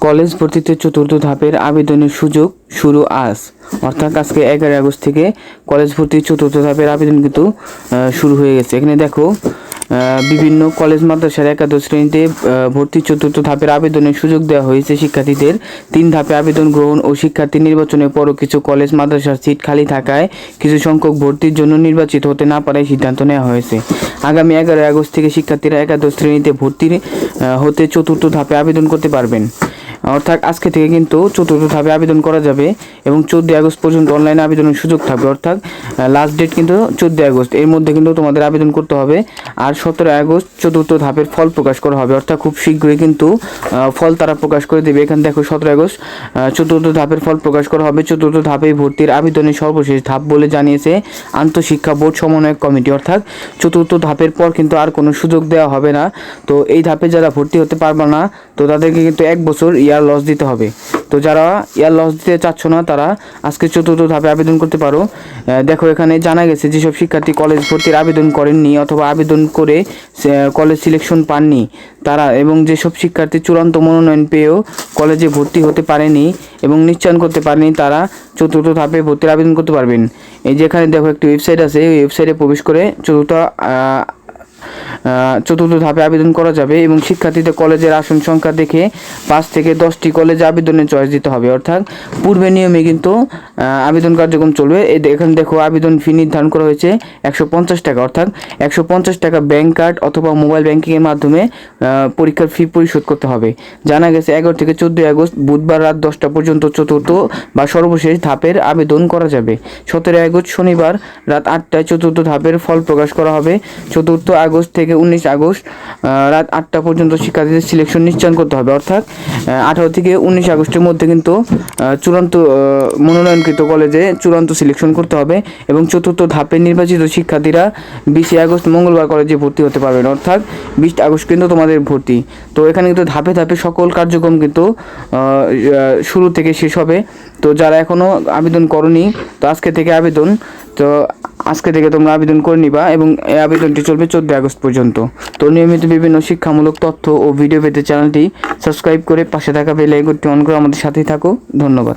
College ভর্তিতে চতুর্থ ধাপের আবেদনের সুযোগ শুরু আজ, অর্থাৎ আজকে 11 আগস্ট থেকে কলেজ ভর্তির চতুর্থ ধাপের আবেদন কিন্তু শুরু হয়ে গেছে। এখানে দেখো বিভিন্ন কলেজ মাদ্রাসার একাদশ শ্রেণীতে ভর্তির চতুর্থ ধাপের আবেদনের সুযোগ দেওয়া হয়েছে শিক্ষার্থীদের। 3 ধাপে আবেদন গ্রহণ ও শিক্ষার্থী নির্বাচনের পরও কিছু কলেজ মাদ্রাসার সিট খালি থাকায় কিছু সংখ্যক ভর্তির জন্য নির্বাচিত হতে না পারার সিদ্ধান্ত নেওয়া হয়েছে। আগামী 11 আগস্ট থেকে শিক্ষার্থীরা একাদশ শ্রেণীতে ভর্তি হতে চতুর্থ ধাপে আবেদন করতে পারবেন। অর্থাৎ আজকে থেকে কিন্তু চতুর্থ ধাপে আবেদন করা যাবে এবং 14 আগস্ট পর্যন্ত অনলাইনে আবেদনের সুযোগ থাকবে। অর্থাৎ লাস্ট ডেট কিন্তু 14 আগস্ট, এর মধ্যে কিন্তু তোমাদের আবেদন করতে হবে। আর 17 আগস্ট চতুর্থ ধাপের ফল প্রকাশ করা হবে, অর্থাৎ খুব শীঘ্রই কিন্তু ফল তারা প্রকাশ করে দেবে। এখানে দেখো 17 আগস্ট চতুর্থ ধাপের ফল প্রকাশ করা হবে। চতুর্থ ধাপে ভর্তির আবেদনের সর্বশেষ ধাপ বলে জানিয়েছে আন্তঃশিক্ষা বোর্ড সমন্বয়ক কমিটি। অর্থাৎ চতুর্থ ধাপের পর কিন্তু আর কোনো সুযোগ দেওয়া হবে না। তো এই ধাপে যারা ভর্তি হতে পারবে না, তো তাদেরকে কিন্তু 1 বছর ইয়ার লস দিতে হবে। তো যারা ইয়ার লস দিতে চাচ্ছ না, তারা আজকে চতুর্থ ধাপে আবেদন করতে পারো। দেখো এখানে জানা গেছে যেসব শিক্ষার্থী কলেজ ভর্তির আবেদন করেননি অথবা আবেদন করে কলেজ সিলেকশন পাননি তারা, এবং যেসব শিক্ষার্থী চূড়ান্ত মনোনয়ন পেয়েও কলেজে ভর্তি হতে পারেনি এবং নিশ্চয়ন করতে পারেনি, তারা চতুর্থ ধাপে ভর্তির আবেদন করতে পারবেন। এই যেখানে দেখো একটি ওয়েবসাইট আছে, এই ওয়েবসাইটে প্রবেশ করে চতুর্থ ধাপে আবেদন করা যাবে এবং শিক্ষার্থীদের কলেজের আসন সংখ্যা দেখে 5 থেকে 10টি কলেজে আবেদনের চয়েস দিতে হবে। অর্থাৎ পূর্বে নিয়মে কিন্তু আবেদন কার্যক্রম চলবে। এখানে দেখো আবেদন ফি নির্ধারণ করা হয়েছে 150 টাকা, অর্থাৎ 150 টাকা ব্যাংক কার্ড অথবা মোবাইল ব্যাংকিংয়ের মাধ্যমে পরীক্ষার ফি পরিশোধ করতে হবে। জানা গেছে 11 থেকে 14 আগস্ট বুধবার রাত 10টা পর্যন্ত চতুর্থ বা সর্বশেষ ধাপের আবেদন করা যাবে। 17 আগস্ট শনিবার রাত 8টায় চতুর্থ ধাপের ফল প্রকাশ করা হবে। 4 আগস্ট থেকে 19 আগস্ট রাত 8টা পর্যন্ত শিক্ষার্থীদের সিলেকশন নিশ্চয়ন করতে হবে। অর্থাৎ 18 থেকে 19 আগস্টের মধ্যে কিন্তু চূড়ান্ত মনোনয়নকৃত কলেজে চূড়ান্ত সিলেকশন করতে হবে এবং চতুর্থ ধাপে নির্বাচিত শিক্ষার্থীরা 20 আগস্ট মঙ্গলবার কলেজে ভর্তি হতে পারবেন। অর্থাৎ 20 আগস্ট কিন্তু তোমাদের ভর্তি। তো এখানে কিন্তু ধাপে ধাপে সকল কার্যক্রম কিন্তু শুরু থেকে শেষ হবে। তো যারা এখনও আবেদন করনি, তো আজকে থেকে আবেদন, তো আজকে থেকে তোমরা আবেদন করে নিবা এবং এই আবেদনটি চলবে 14 আগস্ট পর্যন্ত। তো নিয়মিত বিভিন্ন শিক্ষামূলক তথ্য ও ভিডিও পেতে চ্যানেলটি সাবস্ক্রাইব করে পাশে থাকা বেল আইকনটি অন করে আমাদের সাথেই থাকো। ধন্যবাদ।